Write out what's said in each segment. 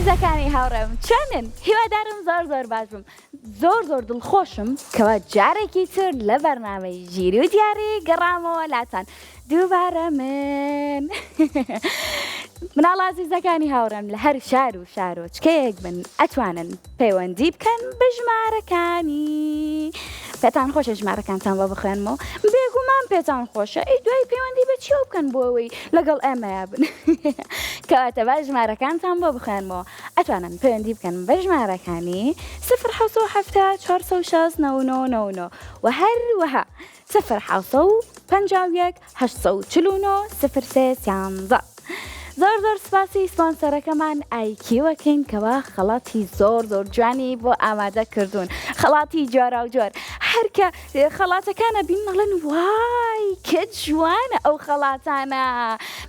عزیزەکانی هاوڕێم چۆنن؟ هیوادارم زۆر باش بم. زۆر دڵخۆشم کەوا جارێکی تر لە بەرنامەی ژیری و دیاری گەڕامەوە لاتان. دووبارە من مناڵ عزیزەکانی هاوڕێم لە هەر شار و چکەیەک بن ئەتوانن پەیوەندی بکەن بە ژمارەکانی. پێتان خۆشە ژمارەکانتان بۆ بخوێنمەوە؟ بێگومان پێتان خۆشە. ئەی دوای پەیوەندی بە چیەوە بکەن بۆ ئەوەی لەگەڵ ئێمەیە بن. کەواتە با ژمارەکانتان بۆ بخوێنمەوە. ئەتوانن پەیوەندی بکەن بە ژمارەکانی 0 406 99 و هەروەها 0 849 03 13. زۆر سپاسی سپانسەرەکەمان ئایکیوەکەین کەوا خەڵاتی زۆر جوانی بۆ ئامادە کردوون. خەڵاتی جۆرا و جۆر هەرکە خەڵاتەکانە بین نەڵێن وای کە جوانە ئەو خەڵاتانە.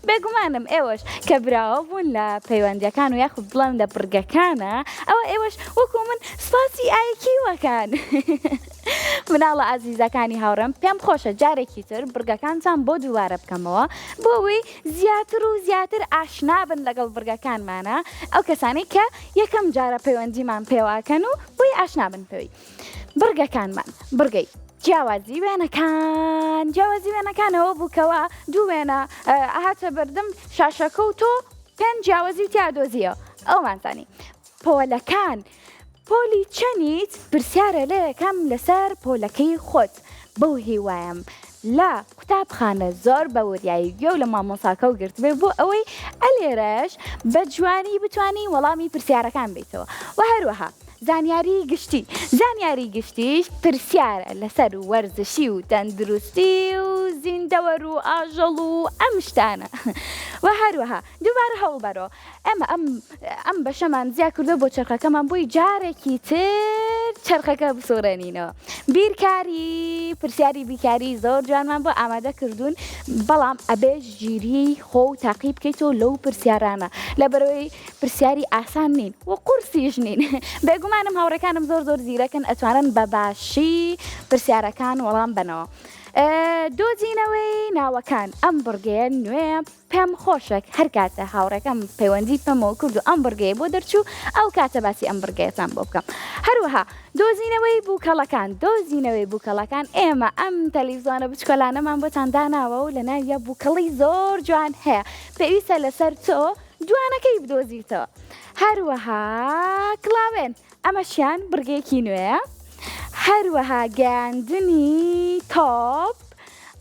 بێگومانم ئێوەش کە براوە بوون لە پەیوەندیەکان و یاخود بڵێم لە برگەکانە ئەوە ئێوەش وەکو من سپاسی ئایکیوەکان. مناڵە عزیزەکانی هاوڕێم پێم خۆشە جارێکی تر برگەکانتان بۆ دووبارە بکەمەوە بۆ ئەوەی زیاتر ئاشنا بن لەگەڵ برگەکانمانە، ئەو کەسانی کە یەکەم جارە پەیوەندیمان پێواکەن و بۆی ئاشنا بن پێوی. برگەکانمان برگەی جیاوازی وێنەکانەوە بووکەوە دوو وێنە ئاهاتە بەردەم شاشەکە و تۆ پێنج جیاوازی تیا دۆزیەوە ئەومانزانی. پۆلەکان پۆلی چەنیت پرسیارە لە یەکەم لەسەر پۆلەکەی خۆت. بەو هیوایم لە قوتابخانە زۆر بە وریایی گوێ و لە مامۆساکە و گرتبێ بۆ ئەوەی ئەلێرەش بە جوانی بتوانی وەڵامی پرسیارەکان بیتەوە. و هەروەها زانیاری گشتیش پرسیارە لەسەر وەرزشی و تەندروستی و زیندەوەر و ئاژەڵ و ئەم شتانە. و هەروەها دووبارە هەوڵبەرەوە ئەمە ئەم بەشەمان زیا کردو بۆ چرخەکەمان بۆی جارێکی تر چرخەکە بسوڕێنینەوە. بیرکاری پرسیاری بیرکاری زۆر جوانمان بۆ ئامادە کردوون، بەڵام ئەبێ ژیری خۆ و تاقی بکەیتەوە لەو پرسیارانە لەبەرەوەی پرسیاری ئاسان نین و قورسیش نین. بێگومانم هاوڕێکانم زۆر زیرەکن ئەتوانن بە باشی پرسیارەکان وەڵام بنەوە. دۆزینەوەی ناوەکان ئەم بڕگەیە نوێیە پێم خۆشێک هەر کاتە هاوڕێکەم پەیوەندی پەمەوە کرد و ئەم بڕگەیە بۆ دەرچوو ئەو کاتە باسی ئەم بڕگەیەتان بۆ بکەم. هەروەها دۆزینەوەی بووکەڵەکان ئێمە ئەم تەلەڤیزۆنە بچکۆلانەمان بۆتان داناوە و لە ناویە بووکەڵی زۆر جوان هەیە، پێویستە لەسەر تۆ جوانەکەی بدۆزیتەوە. هەروەها کڵاوێن ئەمەشیان بڕگەیەکی نوێیە. هەروەها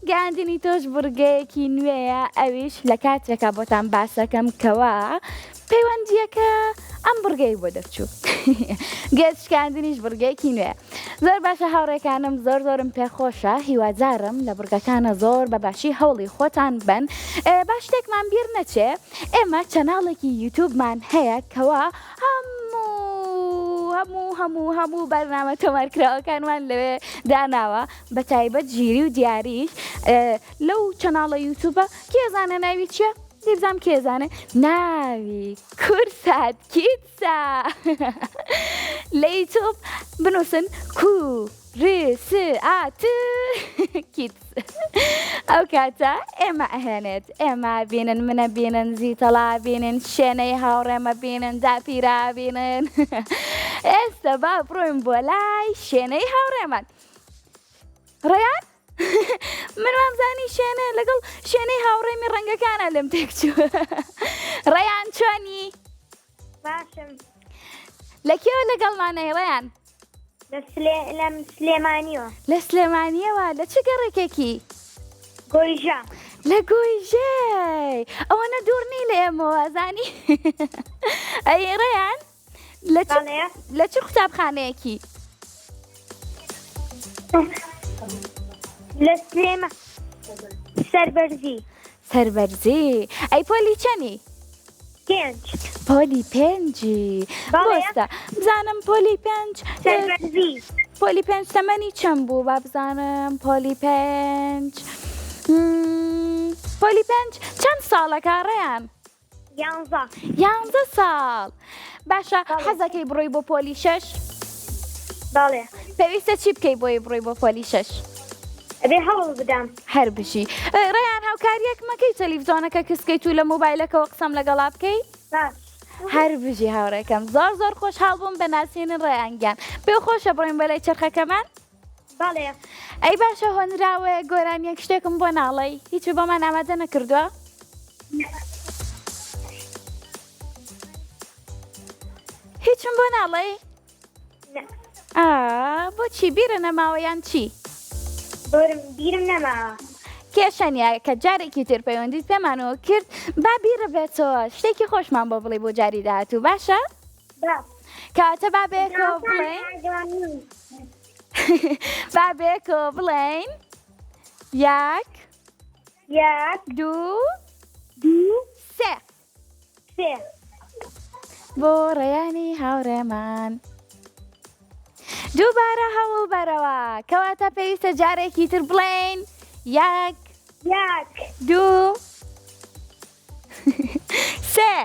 گاندنی تۆش بڕگەیەکی نوێیە، ئەویش لە کاتێکە بۆتان باسەکەم کەوا پەیوەندیەکە ئەم بڕگەی بۆ دەرچوو. گەشتکاندنیش بڕگەیەکی نوێیە. زۆر باشە هاوڕێکانم زۆرم پێخۆشە، هیوادارم لە بڕگەکانە زۆر بە باشی هەوڵی خۆتان بن. با شتێکمان بیر نەچێ، ئێمە چەناڵێکی یوتیوبمان هەیە کەوا هەموو بەرنامە تۆمارکراوەکانمان لەوێ داناوە، بە تایبەت ژیری و دیاریش لەو چەناڵە یوتیوبە. کێزانە ناوی چییە؟ دیبزام کێزانە ناوی کورسات کیتسا. لە یوتیوب بنووسن کورسات کیتس. ئەو کاتە ئێمە ئەهێنێت، ئێمە بینن، منە بینن، زیتەڵا بینن، شوێنەی هاوڕێمە بینن، داپیرا بینن. ئێستا با بڕۆین بۆ لای شوێنەی هاوڕێمان. ڕێیان من وامزانی شوێنە لەگەڵ شوێنەی هاوڕێمی ڕەنگەکانە لەم تێکچووە. ڕێیان چۆنی؟ باشم. لەکێوە لەگەڵمانەی ڕێیان؟ لەم سلێمانیوە. لە سلێمانیەوە. لە چ گەڕێکێکی؟ گۆیژە. لە گۆیژەی ئەوەنە دوورنی لە ئێمەوە زانی. ئەی ڕێیان لە چ قوتابخانەیەکی؟ لە سلێمە سەربەرزی. ئەی پۆلی چەنی؟ 5. پۆلی 5. بۆستە بزانم پۆلی 5 سەربەرزی. پۆلی 5 تەمەنی چەند بوو با بزانم؟ پۆلی 5 چەند ساڵەکە ڕێیان؟ 11 ساڵ. باشە حەزەکەی بڕۆی بۆ پۆلی 6؟ بەڵێ. پێویستە چی بکەی بۆی بڕۆی بۆ پۆلی 6؟ ئەبێ هەوڵ بدەم. هەر بژی. ڕێیان هاوکاریەک مەکەی تەلەڤیزۆنەکە کەسکەیت و لە مۆبایلەکەەوە قسەم لەگەڵا بکەی؟ هەر بژی هاوڕێکەم زۆر خۆشحاڵ بووم بە ناسینن ڕێیانگیان پێ خۆشە بڕۆین بەلای چرخەکەمان بەڵێ ئەی باشە هۆنراوە گۆرانیەک شتێکم بۆ ناڵێ هیچ بۆمان ئامادە نەکردووە هیچم بۆ ناڵێ بۆچی بیرە نەماوەیان چی بیرم نەماوە کێشەنیا کە جارێکی تر پەیوەندیت پێمانەوە کرد با بیرە بێتەوە شتێکی خۆشمان بۆ بڵێ بۆ جاری داهاتوو باشە کەواتە با بێکەوە بڵێن با بێکەوە بڵێن یەک دوو سێ بۆ ڕێیانی هاوڕێمان دووبارە هەوڵ بەرەوە کەواتە پێویستە جارێکی تر بڵێن یەک دوو سێ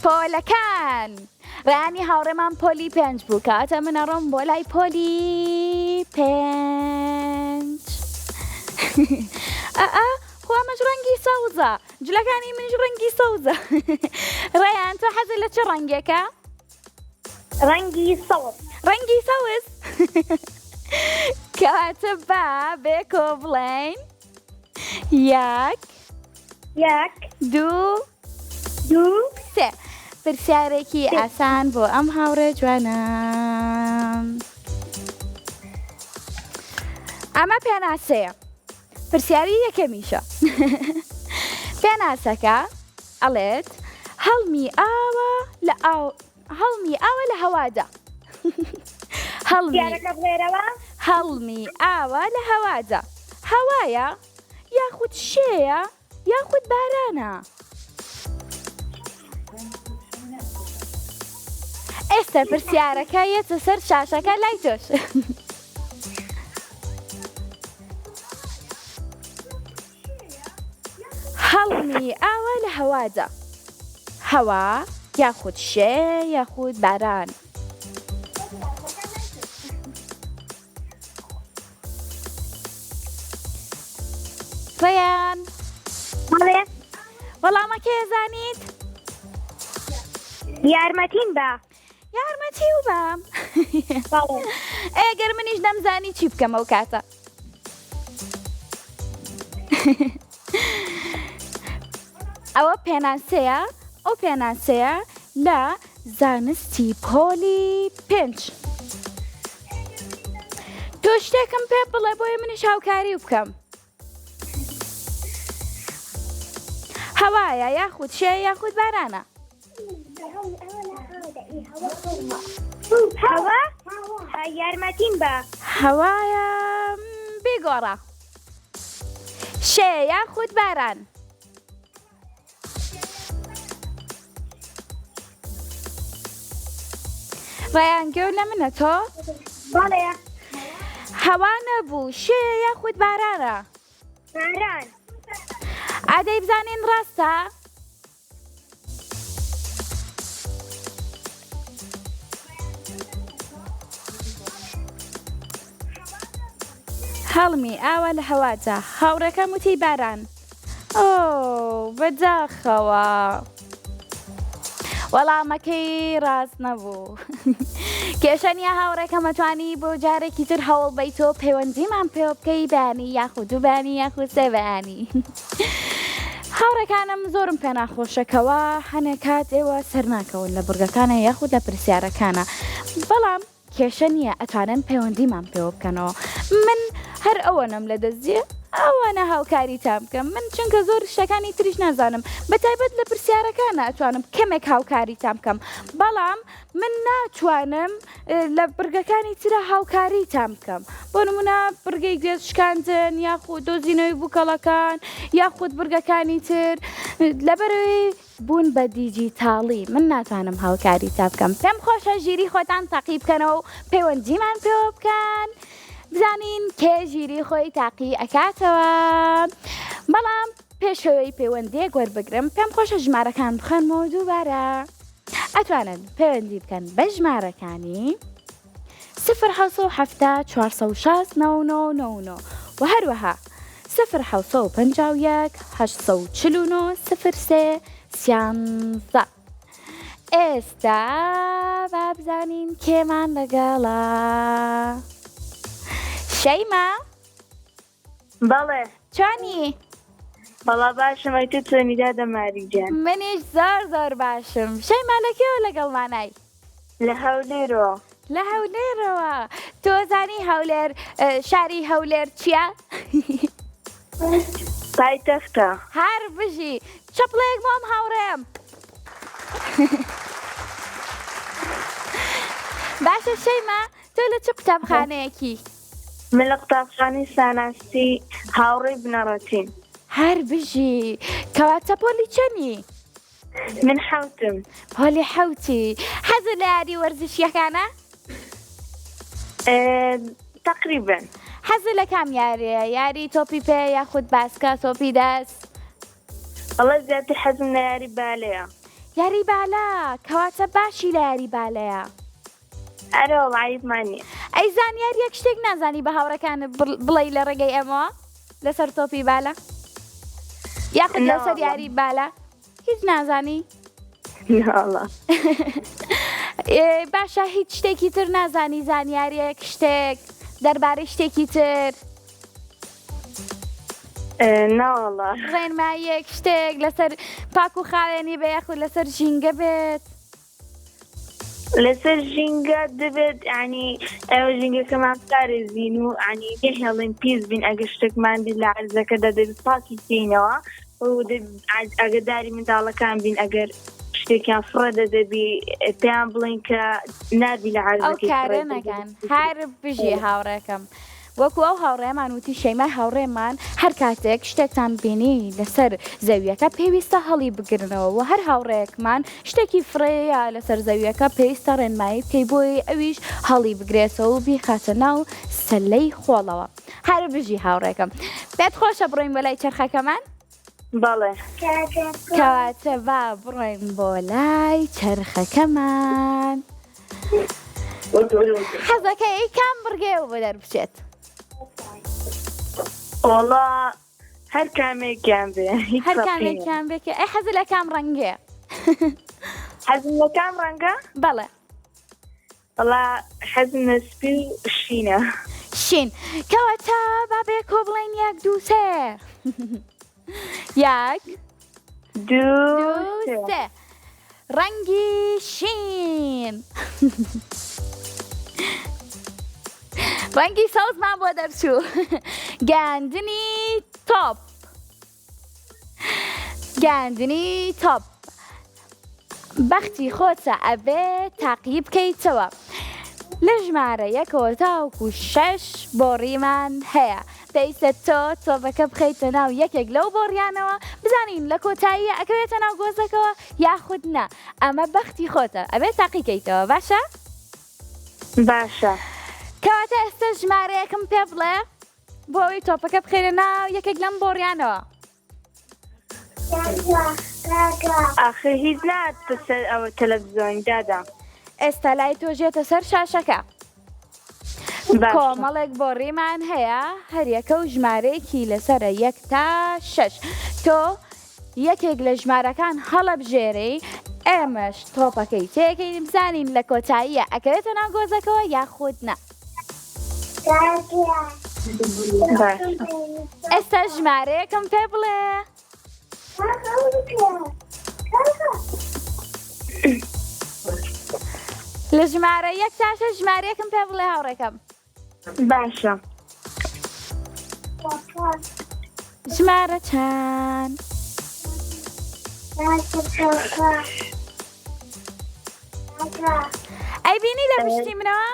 پۆلەکان ڕێیانی هاوڕێمان پۆلی 5 بوو کەواتە منە ڕۆم بۆ لای پۆلی 5 خۆمەش ڕەنگی سەوزە جلەکانی منش ڕەنگی سەوزە ڕێیان تۆ حەزت لە چ ڕەنگێکە؟ ڕەنگی سەوز کەواتە با بێکۆ بڵێن یەک دوو سێ پرسیارێکی ئاسان بۆ ئەم هاوڕێ جوانم ئەمە پێناسەیە پرسیاری یەکەمیشە پێناسەکە ئەڵێت هەڵمی ئاوە لە هەوادا هەڵمی ئاوە لە هەوادا هەوایە یاخود شێیە یاخود بارانە ئێستا پرسیارەکە یەتە سەر شاشەکە لای تۆش هەڵمی ئاوە لە هەوادا هەوا یاخود شێ یاخود باران ڕێیان وەڵامەکە ێزانیت یارمەتین بە یارمەتی و بام ئەگەر منیش دەمزانی چی بکەمە و کاتە ئەوە پێناسەیە ئەو پێناسەیە لە زانستی پۆلی 5 تۆ شتێکم پێ بڵێ بۆیە منیش هاوکاری بکەم هەوایە یاخود شێ یاخود بارانە هەوا یارمەتین بە هەوایە بێگۆڕە شێ یاخود باران ڕێیان گەور لە منە تۆ بەڵێ هەوا نەبوو شێ یاخود بارانە باران ئادەی بزانین ڕاستە هەڵمی ئاوە لە هەوادا هاوڕەکەم وتی باران بەداخەوە وەڵامەکەی ڕاست نەبوو کێشەنیە هاوڕێکەمە توانی بۆ جارێکی تر هەوڵ بیتۆ پەیوەندیمان پێ بکەی بەیانی یاخود دوو بەیانی یاخود سێ بەیانی هاوڕێکانم زۆرم پێ ناخۆشەکەوە هەنێ کات ئێوە سەر ناکەون لە بورگەکانە یاخود لە پرسیارەکانە بەڵام کێشە نییە ئەتوانن پەیوەندیمان پێوە بکەنەوە من هەر ئەوەنم لە دەستجێ ئەوانە هاوکاری تام بکەم من چونکە زۆر شتەکانی تریش نازانم بەتایبەت لە پرسیارەکانە ئەتوانم کەمێک هاوکاری تام بکەم بەڵام من ناتوانم لە بورگەکانی ترە هاوکاری تام بکەم بۆ نمونە بورگەی گوێزشکاندن یاخود دۆزینەوەی بووکەڵەکان یاخود بورگەکانی تر لەبەرەوەی بوون بە دیجیتاڵی من ناتوانم هاوکاری تام بکەم پێم خۆشە ژیری خۆتان تاقی بکەنەوە و پەیوەندیمان پێوە بکەن بزانین کێ ژیری خۆی تاقی ئەکاتەوە بەڵام پێشەوەی پەیوەندیەک وەربگرم پێم خۆشە ژمارەکان بخەنمەوە دووبارە ئەتوانن پەیوەندی بکەن بە ژمارەکانی 0 4 6 9 9 9 و هەروەها 1950 849 03 13. ئێستا با بزانین کێمان لەگەڵا. شەیما بەڵێ چۆنی؟ بەڵا باشم ئەی تۆ چۆنیدا دەماری گیان منیش زۆر باشم. شەیما لەکێوە لەگەڵمانای؟ لە هەولێرەوە. لە هەولێرەوە. تۆ زانی هەولێر شاری هەولێر چییە؟ پایتەختە. هەر بژی چەپڵەیەک بۆم هاوڕێم. باشە شەیما تۆ لە چ قوتابخانەیەکی؟ من لە قوتابخانەی ساناسی هاوڕێی بنەڕەتین. هەر بژی کەواتە پۆلی چەنی؟ من حەوتم. پۆلی حەوتی. حەزت لە یاری وەرزشیەکانە؟ تقریبا. حەزت لە کام یاریە؟ یاری تۆپی پێ یاخود باسکە تۆپی دەست؟ بەڵێ زیاتر حەزم لە یاری بالەیە. یاری بالا کەواتە باشی لە یاری بالەیە. ئەرە وڵایتمان نییە. ئەی زانیار یەک شتێک نازانی بە هاوڕەکانت بڵێ لە ڕێگەی ئەمەوە لەسەر تۆپی بالا یاخود لەسەر یاری بالا هیچ نازانی؟ ناڵە. باشە هیچ شتێکی تر نازانی؟ زانیاریەک شتێک دەربارەی شتێکی تر ناوەڵە. ڕێنماییەک شتێک لەسەر پاک و خاوێنی بێ یاخود لەسەر ژینگە بێت؟ لەسەر ژینگە دەبێت ینی ئێوە ژینگەکەمان پارێزین و ینی هێڵین پیس بین ئەگەر شتێکمان بێت لە عەرزەکەدا دەبێت پاکی بکەینەوە و ئاگاداری منداڵەکان بین ئەگەر شتێکیان فڕەدە دەبی پێیان بڵین کە نابی لە عەرزەکەی ئەو کارە نەکەن. هەر بژی هاوڕێکم وەکو ئەو هاوڕێمان وتی شەیمای هاوڕێمان هەر کاتێک شتێکتان بینی لەسەر زەویەکە پێویستە هەڵی بگرنەوە و هەر هاوڕێکمان شتێکی فڕەیە لەسەر زەویەکە پێویستە ڕێنمایی بکەی بۆی ئەویش هەڵی بگرێتەوە و بیخاتە ناو سەلەی خۆڵەوە. هەر بژی هاوڕێکم پێت خۆشە بڕۆین بۆ لای چرخەکەمان؟ بەڵێ. کەواتە با بڕۆین بۆ لای چرخەکەمان. حەزەکەی کام بڕگێ و بۆ دەربچێت؟ وڵا هەر کامێکیان بێ. هەر کامێکیان بێ. ئەی حەز لە کام ڕەنگێ؟ حەزم لە کام ڕەنگە؟ بەڵێ. وڵا حەزم لە سپی و شینە. شین. کەواتە با بێ کۆ بڵێن یەک دوو سێ. یەک دوو سێ. ڕەنگی شین. ڕەنگی سەوزمان بۆ دەرچوو. گاندنی تۆپ. گاندنی تۆپ. بەختی خۆتە ئەبێ تاقی بکەیتەوە. لە ژمارە یەکەوە تاوکو 6 بۆڕیمان هەیە. پێویستە تۆ تۆپەکە بخەیتە ناو یەکێک لەو بۆڕیانەوە بزانین لە کۆتاییە ئەکەوێتە ناو گۆزەکەوە یاخود نا. ئەمە بەختی خۆتە ئەبێ تاقیکەیتەوە. باشە؟ باشە. کەواتە ئێستا ژمارەیەکم پێ بڵێ بۆ ئەوەی تۆپەکە بخێنە ناو یەکێک لەم بۆڕیانەوە. ئاخر هیچ ناتە سەر ئەوە تەلەڤیزۆن دادا. ئێستا لای تۆژێتە سەر شاشەکە. کۆمەڵێک بۆڕیمان هەیە هەریەکە و ژمارەیەکی لەسرە 1 تا 6. تۆ یەکێک لە ژمارەکان هەڵە بژێرەی ئێمەش تۆپەکەی تێکەین بزانین لە کۆتاییە ئەکەوێتە ناو گۆزەکەوە یاخود نا. ئێستا ژمارەیەکم پێ بڵێ. لە ژمارە 1 تا 6 ژمارەیەکم پێ بڵێ هاوڕێکەم. باشە. ژمارە چەند؟ ئەی بینی لە پشتی منەوە؟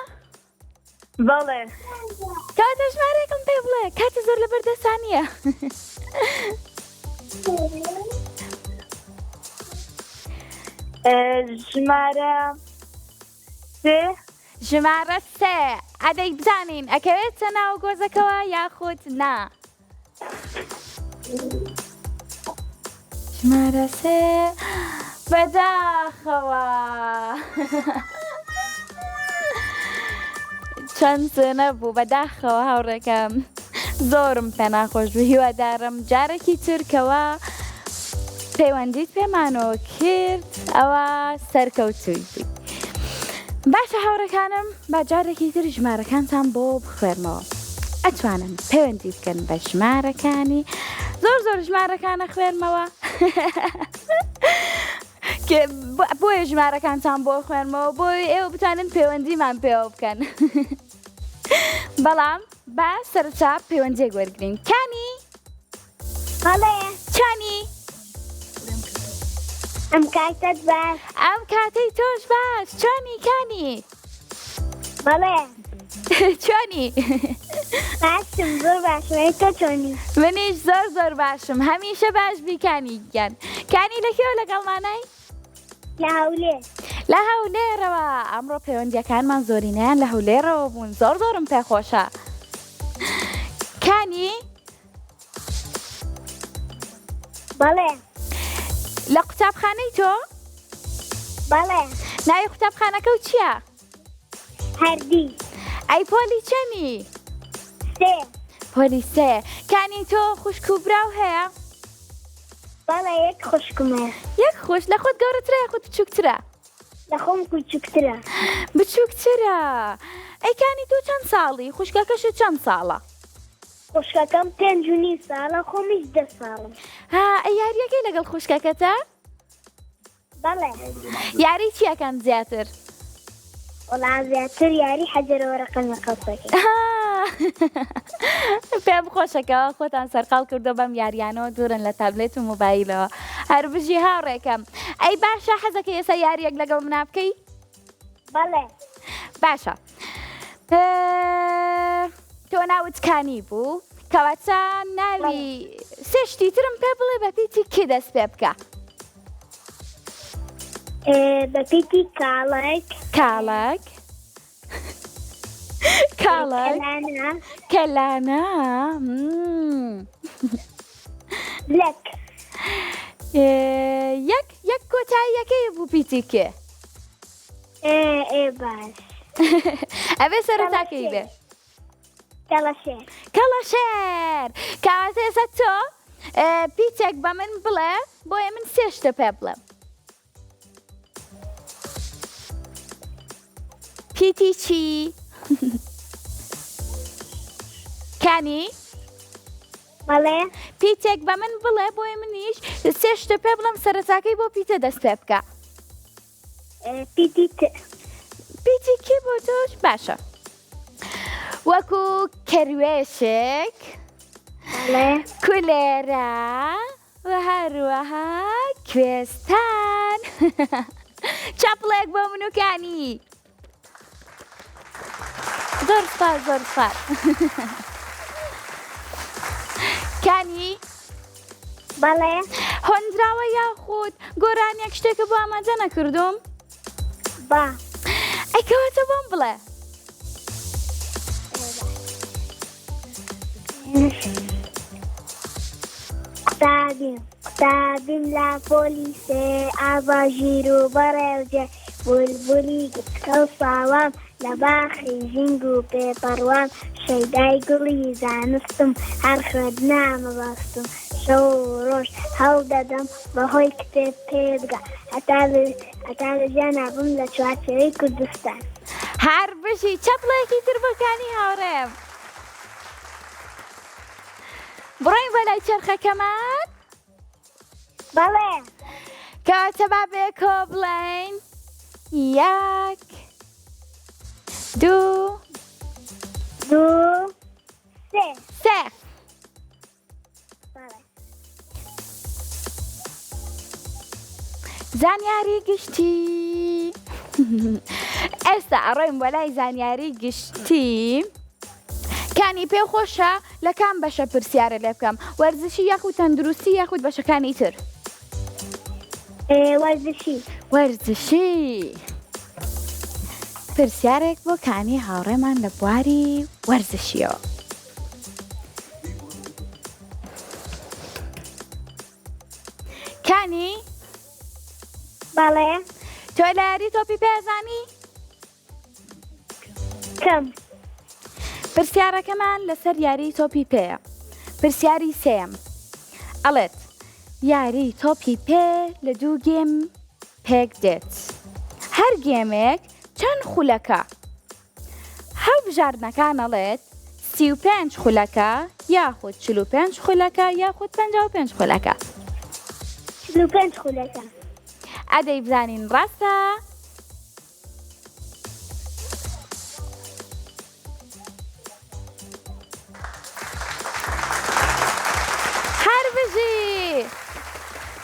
بەڵێ. کەواتە ژمارەیەکم پێ بڵێ کاتە زۆر لە بەردەستانیە. ژمارە سێ. ژمارە سێ. ئەدەی بزانین ئەکەوێتە ناو گۆزەکەوە یاخود نا. ژمارە سێ بەداخەوە. چەند نەبوو بەداخەوە هاوڕێکەم. زۆرم پێ ناخۆش بوو هیوادارم جارێکی ترکەوە پەیوەندیت پێمانەوە کرد ئەوە سەرکەوتووی بووی. باشە هاوڕەکانم با جارێکی تر ژمارەکانتان بۆ بخوێنمەوە. ئەتوانن پەیوەندی بکەن بە ژمارەکانی زۆر ژمارەکانە خوێنمەوە بۆیە ژمارەکانتان بۆ خوێنمەوە بۆی ئێوە بتوانن پەیوەندیمان پێوە بکەن. بەڵام با سەرچا پەیوەندیێک وەرگرین. کانی بەڵێ چانی ئەم کاتت باش ئەم کاتەی تۆش باش چۆنی کانی بەڵێ چۆنی باشم زۆر باشم تۆ چۆنی منیش زۆر باشم هەمیشە باش بیکانی گیان کانی لەکێوە لەگەڵمانای لە هەولێر لە هەولێرەوە ئەمڕۆ پەیوەندیەکانمان زۆرینیان لە هەولێرەوە بوون زۆرم پێخۆشە. کانی بەڵێ لە قوتابخانەی تۆ بەڵێ ناوی قوتابخانەکە و چییە؟ هەردی ئەی پۆلی چەنی؟ سێ پۆلی سێ. کانی تۆ خوشک و براو هەیە؟ بەڵێ یەک خوشکمە یەک خوش لە خۆت گەورەترە یاخود بچووکترە؟ لە خۆم کوچکترە بچووکترە. ئەیکانی تۆ چەند ساڵی؟ خوشکەکەشت چەند ساڵە؟ خوشکەکەم 5.5 ساڵە خۆمیش 10 ساڵم. ها ئەی یاریەکەی لەگەڵ خوشکەکەتە؟ بەڵێ یاری چیەکەن زیاتر؟ وەڵام زیاتر یاری حەجەرە وەرەقەمی قەوسەکەی. پێم خۆشەکەەوە خۆتان سەرقاڵ کردو بەم یاریانەوە دوورن لە تابلێت و مۆبایلەوە هەر بژی هاوڕێکم. ئەی باشە حەزەکە ئێستا یاریەک لەگەڵ منە بکەی؟ بەڵێ باشە تۆ ناوت کانی بوو کەواتە ناوی سێشتی ترم پێ بڵێ بە پیتی کێ دەست پێ بکە؟ بە پیتی کاڵک کاڵک کاڵک کەلانە کەلانە لەک یەک کۆتاییەکەی بوو پیتی کێ؟ باش ئەبێ سەرەتاکەی بێ کەڵەشێر کەڵەشێر. کەواتە ئێستا تۆ پیتێک بە من بڵێ بۆیە من سێ شتە پێ بڵێم. پیتی چی؟ کانی بەڵێ پیتێک بە من بڵێ بۆیە منیش سێ شتە پێ بڵێم سەرەتاکەی بۆ پیتە دەست پێ بکە. پیتی پیتی کی بۆ تۆش؟ باشە وەکو کەروێشک بەڵێ کولێرە و هەروەها کوێستان. چاپڵێک بۆ منوکانی زۆر سپاس. کانی بەڵێ هۆندراوە یاخود گۆرانیەک شتێکە بۆ ئامادە نەکردوم؟ با ئەیکەواتە بۆم بڵێ. قوتابیم لە پۆلیسێ ئاڤاژیر و بەڕێوجێ بولبولی گچکە و ساوام لە باخی ژینگ و پێپەڕوان شەیدای گوڵی زانستم هەر خوێندنامە باستم شەو ڕۆژ هەڵ دەدەم بەهۆی کتێب پێبگە هەتا لە ژیان نابم لە چوارچێوەی کوردستان. هەر بژی چەپڵێکی تر بەکانی هاوڕێم بڕۆین بە لای چرخەکەمان. بەڵێ کەواتە با بێکۆ بڵێین یەک دوو سێ. زانیاری گشتی. ئێستا ئەڕۆین بۆ لای زانیاری گشتی. کانی پێ خۆشە لە کام بەشە پرسیارە لێ بکەم؟ وەرزشی یاخود تەندروستی یاخود بەشەکانی تر؟ وەرزشی. پرسیارێک بۆ کانی هاوڕێمان لە بواری وەرزشیەوە. کانی بەڵێ تۆ لە یاری تۆپی پێزانی؟ کەم پرسیارەکەمان لەسەر یاری تۆپی پێیە. پرسیاری سێم ئەڵێت یاری تۆپی پێ لە 2 گێم پێک دێت. هەر گێمێک چەند خولەکە؟ هەڵبژاردنەکان ئەڵێت 35 خولەکە یاخود 45 خولەکە یاخود 55 خولەکە. 45 خولەکە. ئەدەی بزانین ڕاستە؟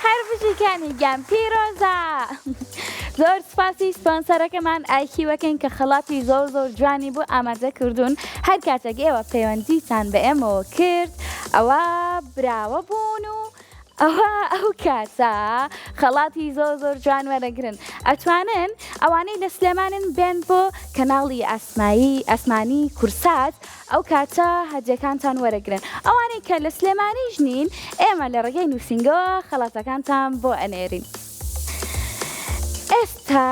هەربژیکانی گەم پیرۆزە. زۆر سپاسی سپۆنسەرەکەمان ئایکیوەکەن کە خەڵاتی زۆر جوانی بوو ئامادە کردوون. هەر کاتێک ئێوە پەیوەندیتان بە ئێمەوە کرد ئەوە براوە بوون و ئەو کاتە خەڵاتی زۆر جوان وەرەگرن. ئەتوانن ئەوانەی لە سلێمانن بێن بۆ کەناڵی ئەسمانی کورسات ئەو کاتە هەدیەکانتان وەرەگرن. ئەوانەی کە لە سلێمانیش نین ئێمە لە ڕێگەی نووسینگەوە خەڵاتەکانتان بۆ ئەنێرین. ئێستا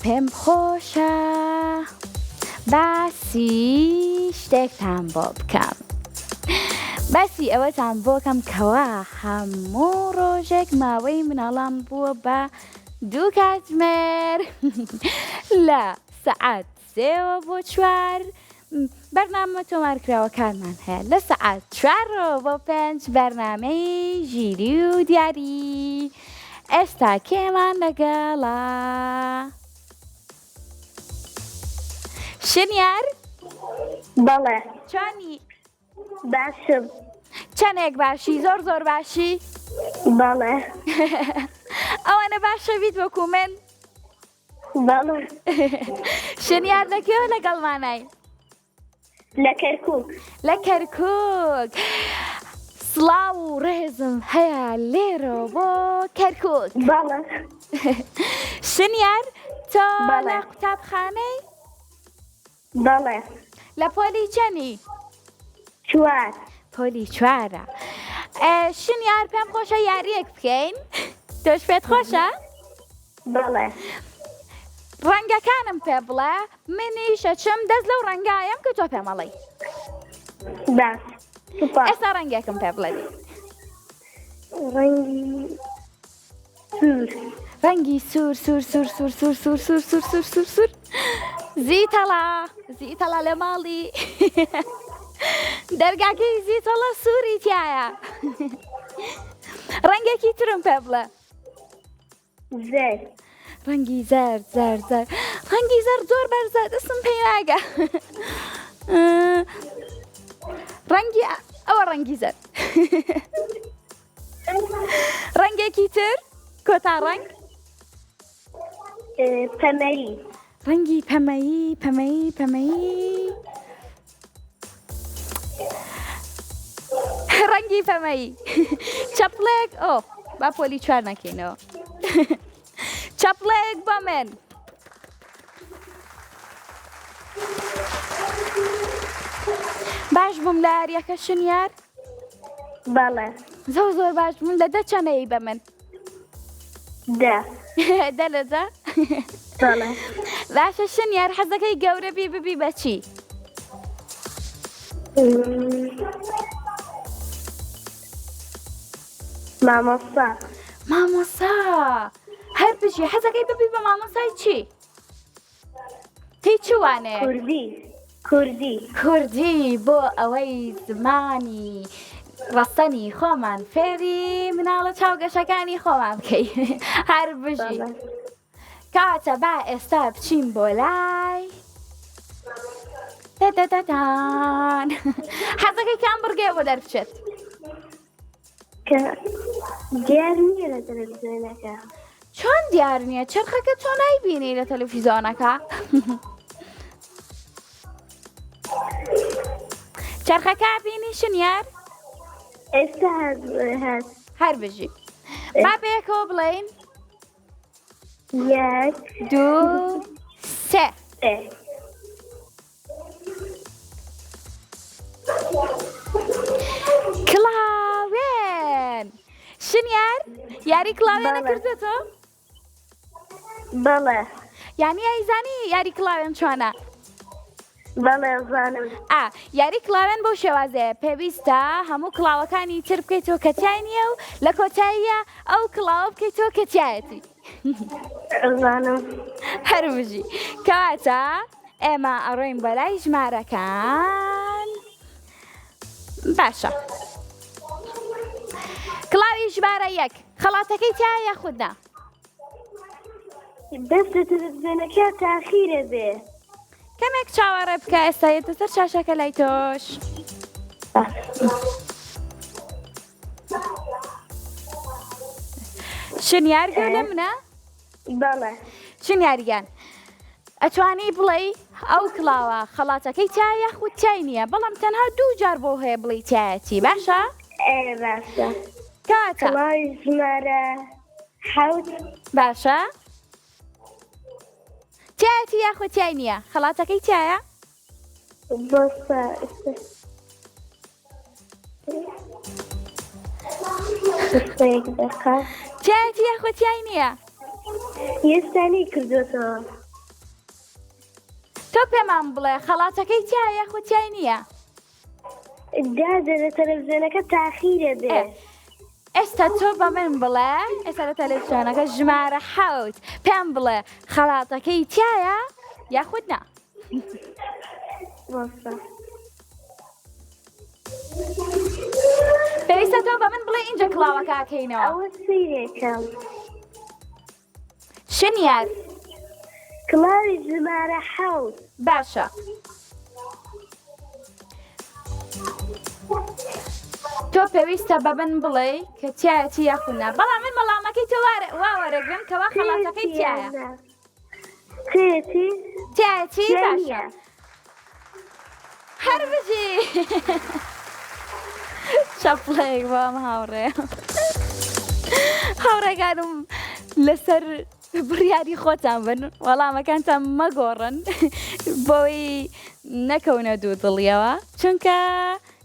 پێم خۆشە باسی شتێکتان بۆ بکەم. باسی ئەوەتان بۆکەم کەوا هەموو ڕۆژێک ماوەی مناڵام بووە بە 2 کاتژمێر لە سەعات 3 بۆ 4 بەرنامە تۆمارکراوەکانمان هەیە. لە سەعات 4 بۆ 5 بەرنامەی ژیری و دیاری. ئێستا کێمان لەگەڵا شنیار؟ بەڵێ چۆنی؟ باشم. چەندێک باشی؟ زۆر باشی؟ بەڵێ. ئەوەنە باشە بیت وەکو من؟ بەڵێ. شنیار لەکوێوە لەگەڵمانای؟ لە کەرکووک. لە کەرکووک. سڵاو و ڕێزم هەیە لێرە بۆ کەرکووک. بەڵێ. شنیار تۆ بەڵێ. لە قوتابخانەی؟ بەڵێ. لە پۆلی چەندی؟ 4. پۆلی 4. شنیار پێم خۆشە یاریەک بکەین. تۆش پێت خۆشە؟ بەڵێ. ڕەنگەکانم پێ بڵێ منیش ئەچم دەست لەو ڕەنگایم کە تۆ پێم ئەڵێی. باش. سوپاس. ئێستا ڕەنگێکم پێ بڵێ. ڕەنگی سوور. ڕەنگی سوور. زیتەڵا لە ماڵی دەرگاکەی زیتەڵە سووری تایە. ڕەنگێکی ترم پێ بڵێ. زەر. ڕەنگی زەرد. ڕەنگی زەرد زۆر بەرزە دەستم پێی ناگە. ڕەنگی ئەوە ڕەنگی زەرد. ڕەنگێکی تر کۆتا ڕەنگ. پەمەیی. ڕەنگی پەمەیی. ڕەنگی پەمەیی. چەپڵێک با پۆلی 4 نەکەینەوە. چەپڵێک بە من. باش بووم لە یاریەکە شنیار؟ بەڵێ. زۆر باش بووم. لە 10 چەنەی بە من؟ 10. 10 لە 10؟ بەڵێ. باشە شنیار حەزەکەی گەورە ببی بە چی؟ مامۆستا. هەر بژی حەزەکەی ببی بە مامۆسای چی؟ هیچ وانێ؟ کوردی بۆ ئەوەی زمانی ڕستەنی خۆمان فێری مناڵە چاوگەشەکانی خۆمان بکەی. هەر بژی کاتە با ئێستا بچین بۆ لای دەدەدەدان. حەزەکەی کام بڕگێ بۆ دەربچێت؟ دیار نییە لە تەلەڤیزیۆنەکە. چۆن دیار نییە؟ چرخەکە تۆ نایبینی لە تەلەڤیزیۆنەکە؟ چرخەکە بینی شنیار؟ ئێستا هەر بژی با بەیەکەوە بڵێین 1 2 3. کڵاوێن. شنیار یاری کڵاوێنە کردێتەوە؟ بەڵێ. یانی ئەیزانی یاری کڵاوێن چۆنە؟ بەڵێ زانم یاری کلاوێن بەو شێوازەیە پێویستە هەموو کڵاوەکانی تر بکەیتەوە کە تیای نییە و لە کۆتاییە ئەو کڵاوە بکەیتەوە کە تایەتی زانم هەر بژی کەواتە ئێمە ئەڕۆین بەلای ژمارەکان باشە کڵاوی ژمارە یەک خەڵاتەکەی تایە یاخودنا دەستە تەلەڤیزیۆنەکە تاخیرە بێ کەمێک چاوەڕێ بکە ئێستا یێتە سەر شاشەکە لای تۆش شنیارگە لە منە بەڵێ شنیاریان ئەتوانی بڵێ ئەو کڵاوە خەڵاتەکەی تایە یاخود تای نییە بەڵام تەنها دوو جار بۆ هەیە بڵێ تایەتی باشە باشە کاتە کڵاوی ژمارە حەوت باشە تایەتی یاخود تای نییە خەڵاتەکەی تایە بۆسە تایەتی یاخود تای نییە ئێستانی کردوتەوە تۆ پێمان بڵێ خەڵاتەکەی تایە یاخود تای نییە دادە لە تەلەڤیزیۆنەکە تاخیرە بێ ئێستا تۆ بە من بڵێ ئێستا لە تەلەڤیزیۆنەکە ژمارە حەوت پێم بڵێ خەڵاتەکەی تایە یاخود نا بۆسە پێویستە تۆ بە من بڵێ اینجا کڵاوەکە ئاکەینەوە ئەوە سیرێکم شنیار کڵاوی ژمارە حەوت باشە تۆ پێویستە بە من بڵێ کە تایەتی یاخودنا بەڵام من بەڵامەکەی تۆ وا وەرەگرم کەوا خەڵاتەکەی تایە تێتی تایەتی باشە هەر بژی شەپڵەیەک بۆم هاوڕێ هاوڕێکانم لەسەر بڕیاری خۆتان بن وەڵامەکانتان مەگۆڕن بۆی نەکەونە دوو دڵیەوە چونکە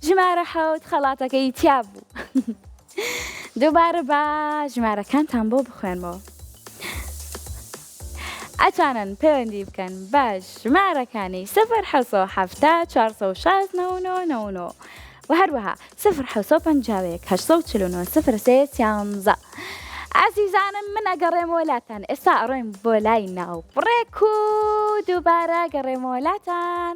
ژمارە حەوت خەڵاتەکەی تیا بوو دووبارە بە ژمارەکانتان بۆ بخوێنمەوە ئەتوانن پەیوەندی بکەن بە ژمارەکانی 0 4 و هەروەها 0 8 0 عزیزانم من ئەگەڕێمەوە لاتان ئێستا ئەڕۆیم بۆ لای ناو بڕێک و دووبارە گەڕێمەوە لاتان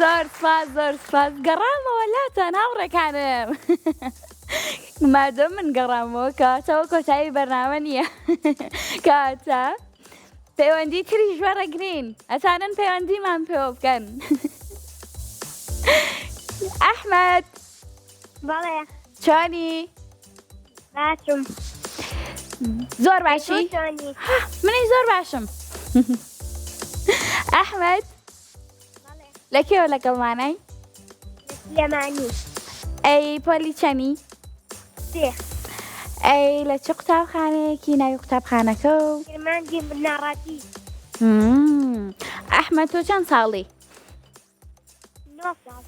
زۆر سپاس گەڕامەوە لاتان هاوڕێکانم مادەم من گەڕامەوە کاتەوە کۆتایی بەرنامە نییە کاتە پەیوەندی تریش وەرەگرین ئەتانن پەیوەندیمان پێوە بکەن ئەحمەد بەڵێ چۆنی باشم زۆر باشی چۆنی منی زۆر باشم ئەحمەد لەکێوە لەگەڵمانای لەمانی ئەی پۆلی چەنی سێ ئەی لە چ قوتابخانەیەکی ناوی قوتابخانەکە و گرمانگی مناڕەتی ئەحمەد تۆ چەند ساڵی 9 ساڵ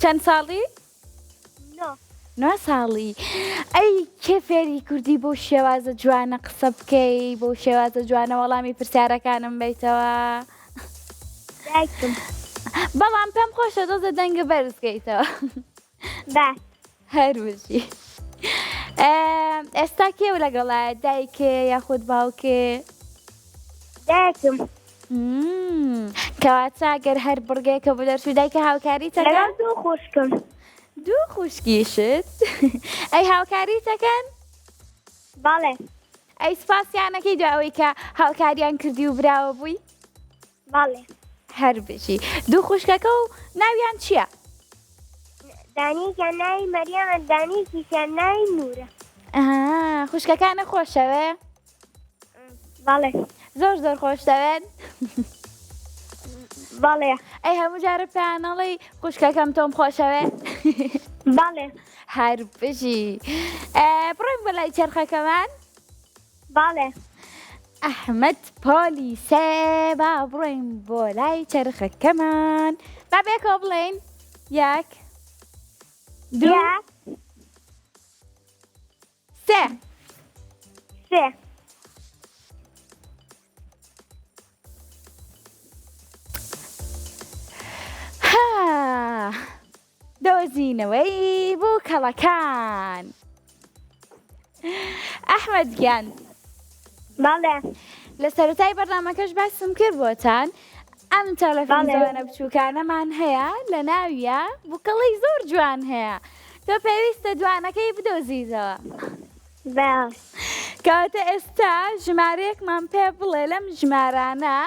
چەند ساڵی 9 9 ساڵی ئەی کێ فێری کوردی بۆ شێوازە جوانە قسە بکەی بۆ شێوازە جوانە وەڵامی پرسیارەکانم بیتەوە دایکم بەڵام پێم خۆشە دۆزە دەنگە بەرزکەیتەوە باش هەر بژی ئێستا کێو لەگەڵە دایکێ یاخود باوکێ دایکم کەواتە گەر هەر بڕگەیەکە بۆ دەرچوو دایکە هاوکاری تەکەن لەگەڵ دوو خوشکم دوو خوشکیشت ئەی هاوکاری تەکەن بەڵێ ئەی سپاسیانەکەی دو ئەوەی کە هاوکاریان کردی و براوە بووی بەڵێ هەر بژی دوو خوشکەکە و ناویان چییە؟ دانیکیان ناوی مەریەمە دانیکیشیان ناوی نورە خوشکەکانە خۆشەوێ؟ بەڵێ زۆر خۆش دەوێن؟ بەڵێ ئەی هەموو جارە پێیانەڵی خوشکەکەم تۆم خۆشەوێ؟ بەڵێ هەر بژی بڕۆین بۆ لای چرخەکەمان؟ بەڵێ ئەحمەد پۆلی سێ با بڕۆین بۆ لای چرخەکەمان با بێکەوە بڵێین یەک دوو یەک سێ سێ ها دۆزینەوەی بۆ کەڵەکان ئەحمەد گیان بەڵێ لە سەرەتای بەرنامەکەش باسم کرد بۆتان ئەم تەلەفۆنە بچووکانەمان هەیە لە ناویە بووکەڵی زۆر جوان هەیە تۆ پێویستە دوانەکەی بدۆزیتەوە بەڵێ کەواتە ئێستا ژمارەیەکمان پێ بڵێ لەم ژمارانە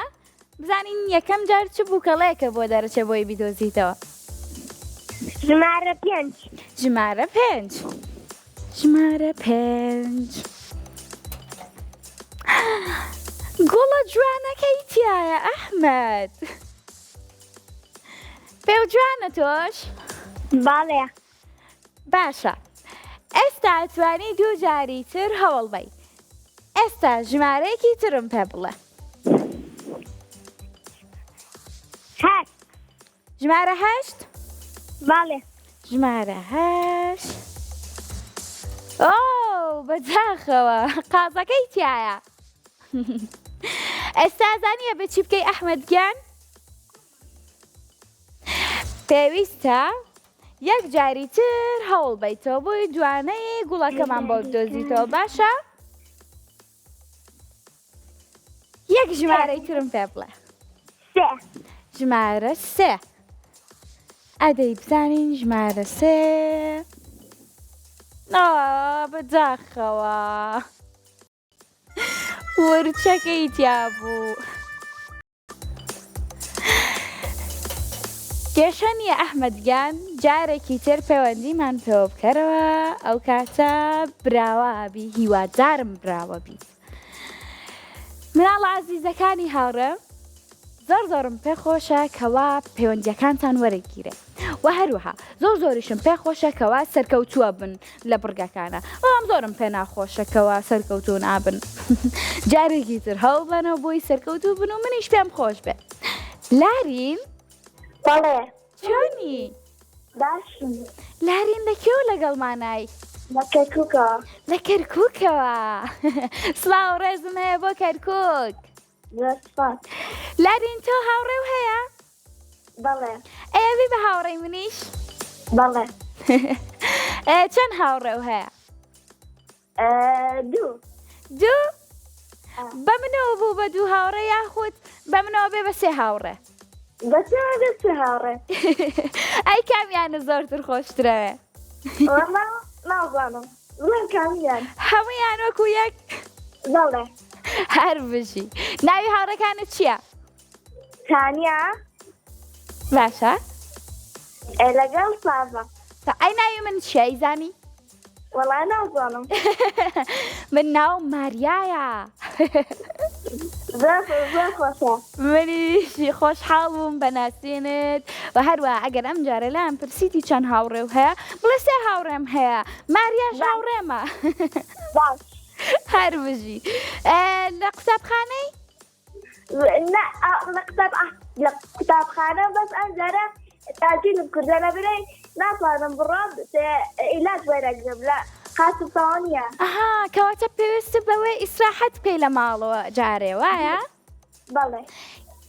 بزانین یەکەم جار چ بووکەڵەیەکە بۆ دەرەچێ بۆی بیدۆزیتەوە ژمارە پێنج ژمارە پێنج ژمارە پێنج گوڵە جوانەکەی تایە ئەحمەد پێ جوانە تۆش بەڵێ باشە ئێستا توانی دوو جاری تر هەوڵ بی ئێستا ژمارەیەکی ترم پێ بڵێ هەشت ژمارە هەشت بەڵێ ژمارە هەشت ئۆ بەجاخەوە قازەکەی تایە ئێستا زانیە بە چی بکەی ئەحمەد گیان پێویستە یەک جاری تر هەوڵ بیتەوە بۆی دوانەی گوڵەکەمان بۆ بدۆزیتەوە باشە یەک ژمارەی ترم پێ بڵێ سێ ژمارە سێ ئەدەی بزانین ژمارە سێ بەجاخەوە ورچەکەی تیا بوو کێشە نیە ئەحمەد گیان جارێکی تر پەیوەندیمان پێوە بکەرەوە ئەو کاتە براوابی هیوادارم براوە بیت مناڵە عەزیزەکانی هاوڕێ زۆرم پێخۆشە کەوا پەیوەندیەکانتان وەرەگیرێ و هەروەها زۆریشم پێخۆشە کەوا سەرکەوتووە بن لە بڕگەکانە بەڵام زۆرم پێ ناخۆشە کەوا سەرکەوتوو نابن جارێکی تر هەوڵ بەنەوە بۆی سەرکەوتوو بن و منیش پێم خۆش بێ لارین بەڵێ چۆنی باشم لارین لەکێو لەگەڵمانای لە کەرکووکەوە لە کەرکووکەوە سڵاو ڕێزم هەیە بۆ کەرکووک دەستپات لارین تۆ هاوڕێو هەیە بەڵێ ئەوی بە هاوڕێی منیش بەڵێ چەند هاوڕێو هەیە دوو دوو بە منەوە بوو بە دوو هاوڕێ یاخود بە منەوە بێ بە سێ هاوڕێ دەست هاوڕێ ئەی کامیانە زۆرتر خۆشترەوێ نازانم بڵێن کامیان هەموویان وەکو یەک بەڵێ هەر بژی ناوی هاوڕەکانت چییە؟ تانیا باشە لەگەڵ سازە ئەی ناوی من چییە ئەیزانی؟ وەڵای نازانم من ناو ماریایە زۆر خۆشە منیشی خۆشحاڵ بووم بە ناسێنت و هەروە ئەگەر ئەم جارە لام پرسیتی چەند هاوڕێو هەیە بڵێ سێ هاوڕێم هەیە ماریاش هاوڕێمە باش هەر بژی لە قوتابخانەی لە قوتابخانە بەس ئەم جارە تاجیلم کردە لەبەرەی ناتوانم بڕۆم ئیلاج وەرەگرم لە قاسمتەوە ئەها کەواتە پێویستە بەوەی ئیسراحەت بکەی لە ماڵەوە جارێ وایە؟ بەڵێ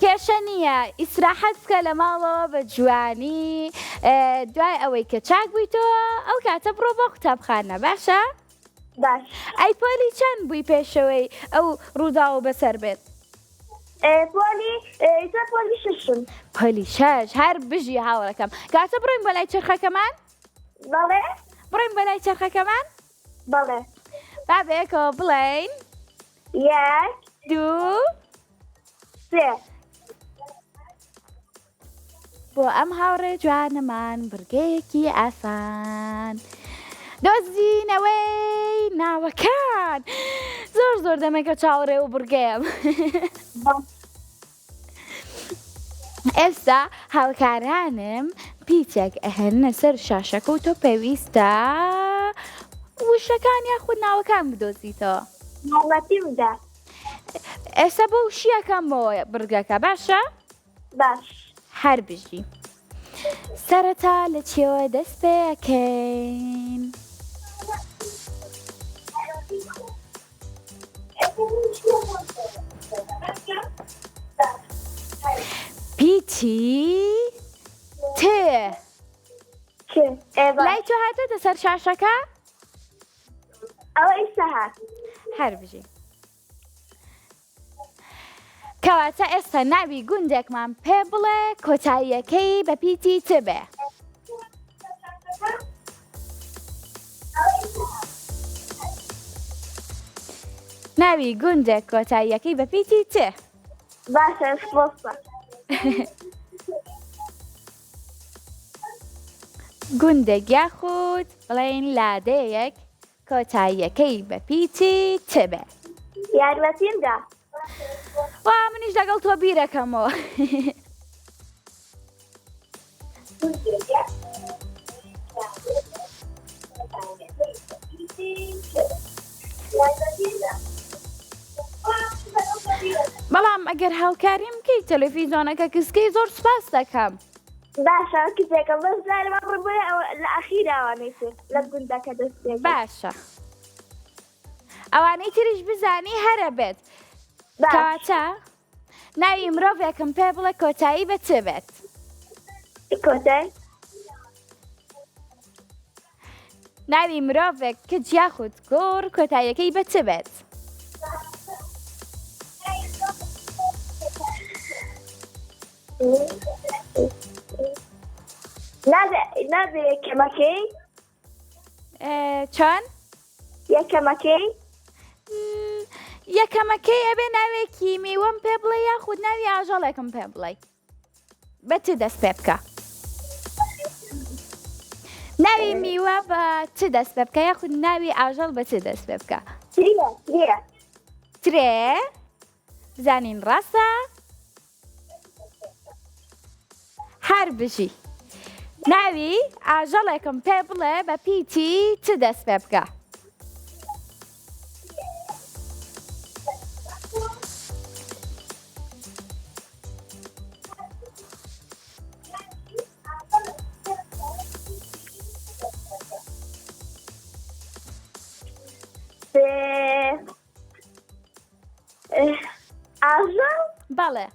کێشە نییە ئیسراحەت بکە لە ماڵەوە بە جوانی دوای ئەوەی کە چاک بوویتەوە ئەو کاتە بڕۆ بۆ قوتابخانە باشە؟ باش ئەی پۆلی چەند بووی پێشەوەی ئەو ڕووداوە بەسەر بێت؟ پۆلی ششم پۆلی شەش هەر بژی هاوڕەکەم کاتە بڕۆین بە لای چرخەکەمان؟ بەڵێ بڕۆین بە لای چرخەکەمان؟ بەڵێ با بێکەوە بڵێین یەک دوو سێ بۆ ئەم هاوڕێ جوانەمان بڕگەیەکی ئاسان دۆزینەوەی ناوەکان زۆر دەمەکە چاوەڕێ و بڕگەم ئێستا هاوکارانم پیچێک ئەهێنە سەر شاشەکە و تۆ پێویستە وشەکان یاخود ناوەکان بدۆزیتەوە ماڵەتی بدا ئێستا بۆ شیەکەمەوە بڕگەکە باشە؟ باش هەر بژی سەرەتا لە چێوە دەست پێەکەین پیتی تێ لای تۆ هاتۆتە سەر شاشەکە؟ ئەوە ئێستا هات هەر بژی کەواتە ئێستا ناوی گوندێکمان پێ بڵێ کۆتاییەکەی بە پیتی چ بێ؟ ناوی گوندێک کۆتاییەکەی بە پیتی چ؟ باشە ئەسپۆسە گوندێک یاخود بڵێن لادەیەک کۆتاییەکەی بە پیتی چ بێ؟ یارمەتیمدا وا منیش لەگەڵ تۆ بیرەکەمەوە بەڵام ئەگەر هاوکاریم بکەیت تەلەڤیزۆنەکە کسکەی زۆر سوپاس دەکەم باشە کچێکە بەس زارم ڕبێ لە ئەخیراوانەی لە گوندەکە دەستێک باشە ئەوانەی تریش بزانی هەرە بێت کەواتە ناوی مرۆڤێکم پێ بڵێ کۆتایی بە چ بێت؟ کۆتای ناوی مرۆڤێک کچ یاخود کوڕ کۆتاییەکەی بە چ بێت؟ نابێ یەکەمەکەی چۆن؟ یەکەمەکەی یەکەمەکەی ئەبێ ناوێکی میوەم پێ بڵێ یاخود ناوی ئاژەڵێکم پێ بڵێ بە چ دەست پێ بکە؟ ناوی میوە بە چ دەست پێ بکە یاخود ناوی ئاژەڵ بە چ دەست پێ بکە؟ ترێ بزانین ڕاستە؟ هەر بژی ناوی ئاژەڵێکم پێ بڵێ بە پیتی چ دەست پێ بکە؟ ئاژەڵ بەڵێ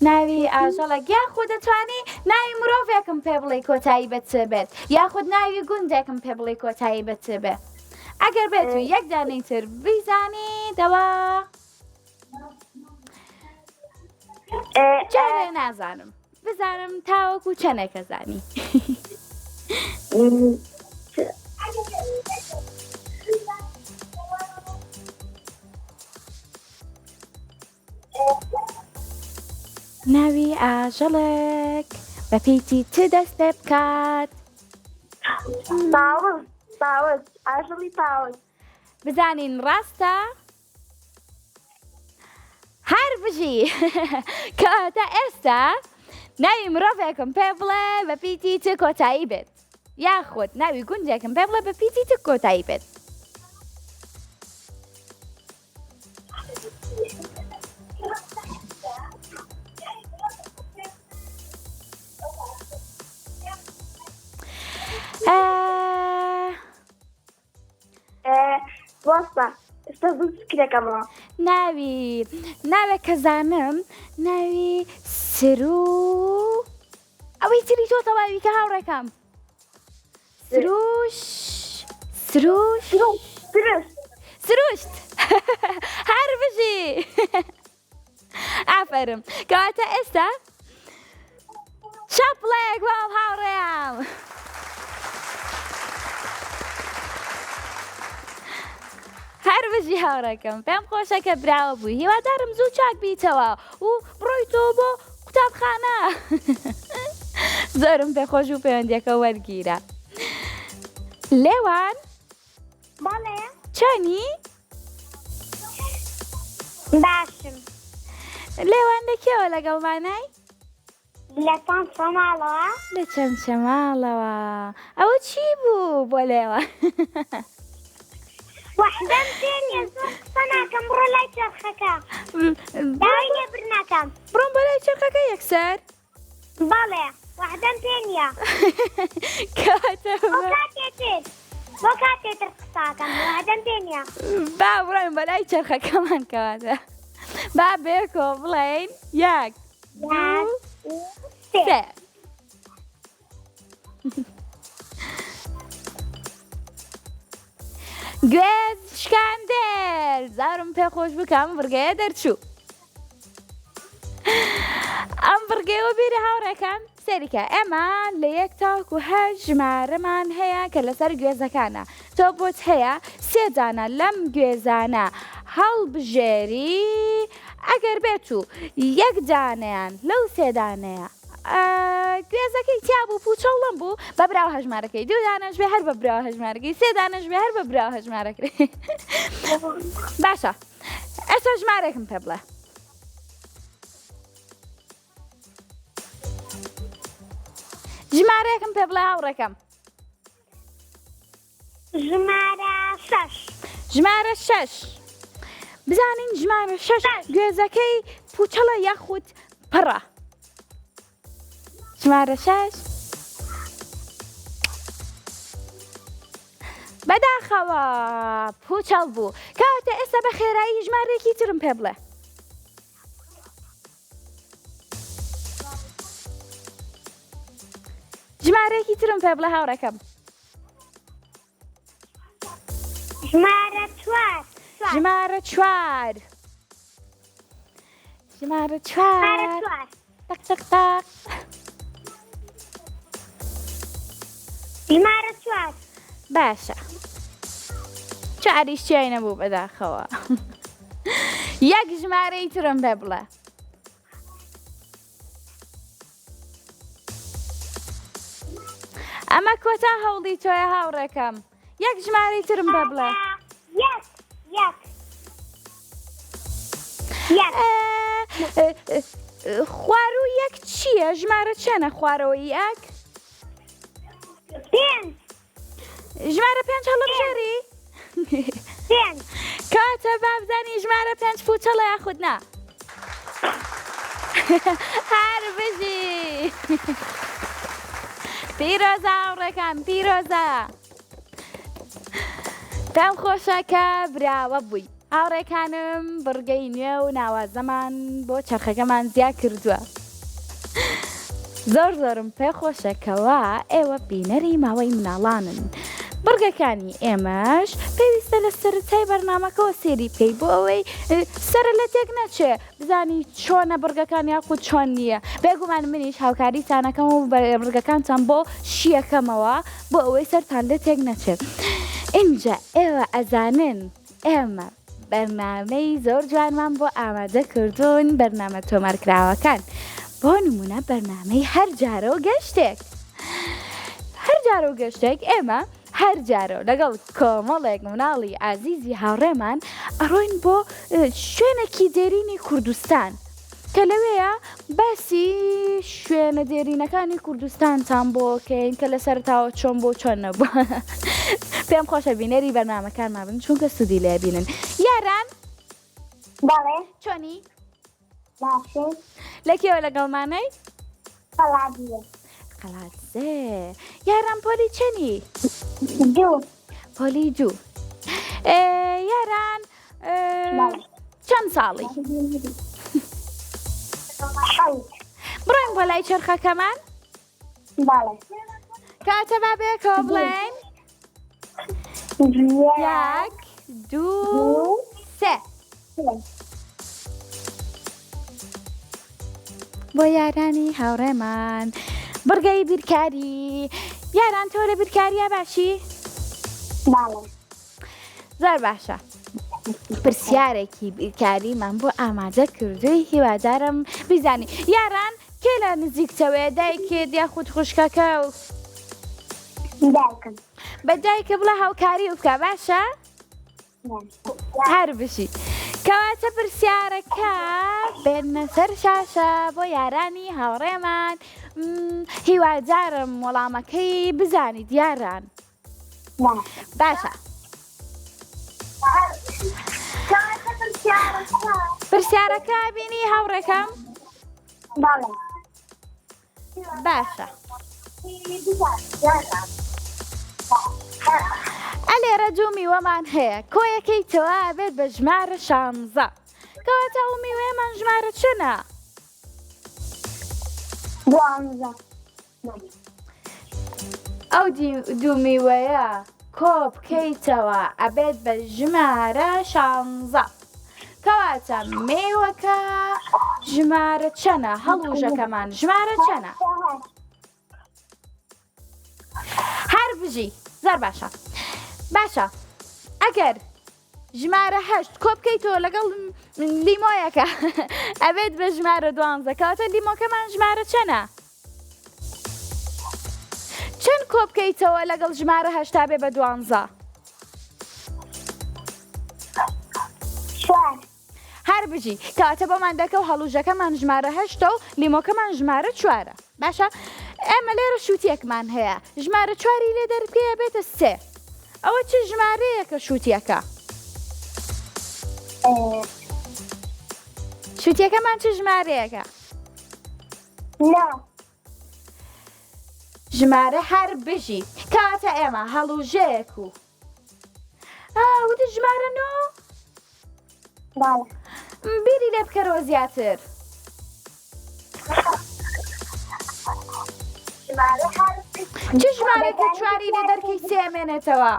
ناوی ئاژەڵێک یاخود دەتوانی ناوی مرۆڤێکم پێ بڵێ کۆتایی بە چ بێت یاخود ناوی گوندێکم پێ بڵێ کۆتایی بە چ بێ ئەگەر بێتوی یەک دانەی تر بیزانی دەوا جارێ نازانم بزانم تاوەکو چەندێکە زانی ناوی ئاژەڵێک بە پیتی چ دەست پێ بکات؟ پاوز ئاژەڵی پاوز بزانین ڕاستە؟ هەر بژی کەواتە ئێستا ناوی مرۆڤێکم پێ بڵێ بە پیتی چ کۆتایی بێت یاخود ناوی گوندێکم پێ بڵێ بە پیتی چ کۆتایی بێت وەستا ئێستا زوو فکرەکەمەوە ناوێک کە زانم ناوی سرو ئەوەی تری تۆ تەواوی کە هاوڕێکەم سروشت هەر بژی ئافەرم کەواتە ئێستا چاپڵەیەک بۆم هاوڕێیان هەر بژی هاوڕێکەم پێم خۆشە کە براوە بووی هیوادارم زوو چاک بیتەوە و بڕۆی تۆ بۆ قوتابخانە زۆرم پێخۆش و پەیوەندیەکە وەرگیرە لێوان بەڵێ چۆنی؟ باشم لێوان لەکێوە لەگەڵمانای؟ لە چەند شەماڵەوە لە چەند شەماڵەوە. ئەوە چی بوو بۆ لێوە؟ وەحدەم تێنیە زۆر قسە ناکەم بڕۆ لای چرخەکە داوای لێبر ناکەم بڕۆم بۆ لای چرخەکە یەکسەر. بەڵێ وەحدەم تێنیە کاتە بۆ کاتێتر قساکەم وەحدەم تێنیە با بڕۆین بە لای چرخەکەمان کەواتە. با بێکۆ بڵێین یەک دوو سێ. گوێز شکاندەر زارم پێ خۆش بکەم بڕگەیە دەرچوو. ئەم بڕگەیەوە بیرە هاوڕێکان سەریکە ئێمە لە 1 تاوەکو 8 ژمارەمان هەیە کە لەسەر گوێزەکانە. تۆ بۆت هەیە 3 دانە لەم گوێزانە هەڵبژێری ئەگەر بێت و 1 دانەیان لەو 3 دانەیە گوێزەکەی تیا بوو پوچەڵم بوو بە براوە هەژمارەکەی 2 دانەش بێ هەر بە براوە هەژمارەکەی 3 دانەش بێ هەر بە براوە هەژمارەکەی. باشە ئێستا ژمارەکەم پێ بڵێ. ژمارەیەکم پێ بڵێ هاوڕێکەم. ژمارە 6 ژمارە 6 بزانین ژمارە 6 گوێزەکەی پوچەڵە یاخود پڕە. ژمارە 6 بەداخەوە پوچەڵ بوو. کاتە ئێستا بە خێرایی ژمارەیەکی ترم پێ بڵێ. ژمارەیەکی ترم پێ بڵێ هاوڕێکەم. ژمارە 4 ژمارە 4 ژمارە 4 تەق تەق تەق. ژمارە 4 باشە 4 چیای نەبوو بەداخەوە. یەک ژمارەی ترم پێ بڵێ. ئەمە کۆتا هەوڵی تۆیە هاوڕێکەم. یەک ژمارەی ترم پێ بڵێ. خوارو یەک چییە؟ ژمارە چەنە خوارەوەی یەک؟ ژمارە 5 هەڵبژێری؟ کاتە بابزانی ژمارە 5 پوچەڵە یاخود نا؟ هەر بژی. پیرۆزە هاوڕێکان پیرۆزە. پێم خۆشە کە براوە بووی. هاوڕێکانم بڕگەی نوێ و ناوازەمان بۆ چەرخەکەمان زیاد کردووە. زۆر زۆرم پێ خۆشەکەوە ئێوە بینەری ماوەی مناڵانن. بڕگەکانی ئێمەش پێویستە لە سەرەتای بەرنامەکەەوە سێری بکەی بۆ ئەوەی سەرە لە تێک نەچێ بزانی چۆنە بڕگەکان یاخود چۆن نییە. بێگومان منیش هاوکاریتانەکەم و بڕگەکانتان بۆ شیەکەمەوە بۆ ئەوەی سەرتان لە تێک نەچێت. اینجا ئێوە ئەزانن ئێمە بەرنامەی زۆر جوانمان بۆ ئامادە کردوون بەرنامە تۆمارکراوەکان. بۆ نمونە بەرنامەی هەر جارە و گەشتێک. هەر جارە و گەشتێک ئێمە هەر جارە لەگەڵ کۆمەڵێک مناڵی ئازیزی هاوڕێمان ئەڕۆین بۆ شوێنێکی دێرینی کوردستان کە لەوەیە باسی شوێنە دێرینەکانی کوردستانتان بۆکەین کە لە سەرتاوە چۆن بۆ چۆن نەبووە. پێم خۆشە بینەری بەرنامەکانمان بن چونکە سودی لێ بینن. یاران بەڵێ چۆنی؟ باشێ لەکێوە لەگەڵمانەی؟ قەڵاتیە قەڵاتزێ. یاران پۆلی چەنی؟ 2 پۆلی 2. یاران چەند ساڵی؟ بڕۆین بۆ لای چرخەکەمان؟ بەڵێ کاتە با بێکەوە بڵێن 1 2 3. بۆ یارانی هاوڕێمان بڕگەی بیرکاری. یاران تۆ لە بیرکاریە باشی؟ بەڵێ زۆر باشە. پرسیارێکی بیرکاریمان بۆ ئامادە کردووی هیوادارم بیزانی. یاران کێ لە نزیکتەوەیە دایکێت یاخود خوشکەکە و دایکم بە دایکە بڵە هاوکاری و بکە باشە؟ هەر بشی. کەواتە پرسیارەکە بێنە سەر شاشە بۆ یارانی هاوڕێمان هیوادارم وەڵامەکەی بزانیت یاران باشە پرسیارەکە بینی هاوڕێکەم باشە ئەلێرە دوو میوەمان هەیە کۆیەکەیتەوە بێت بە ژمارە 16 کەواتە ئەو میوەیەمان ژمارە چەنە؟ ئەو دوو میوەیە کۆ بکەیتەوە ئەبێت بە ژمارە 16 کەواتە میوەکە ژمارە چەنە؟ هەڵوژەکەمان ژمارە چەنە؟ هەر بژی زۆر باشە باشە ئەگەر ژمارە 8 کۆ بکەیتەوە لەگەڵ لیمۆیەکە ئەبێت بە ژمارە 12 کەواتە لیمۆکەمان ژمارە چەنە؟ چەند کۆ بکەیتەوە لەگەڵ ژمارە 8 تا بێ بە 12 هەر بژی کەواتە بۆمان دەکە و هەڵوژەکەمان ژمارە 8 و لیمۆکەمان ژمارە 4 باشە ئێمە لێرە شووتێکمان هەیە ژمارە 4 لێ دەربکەیە بێتە 3 ئەوە چه ژمارەیە کە شووتیەکە؟ شووتیەکەمان چه ژمارەیەکە؟ ژمارە هەر بژی کاتە ئێمە هەڵوژەیەک و وتە ژمارە 9 بیری لێ بکەرەوە زیاتر چه ژمارەیەکە 4 لێ دەرکەی 3 ئەمێنێتەوە؟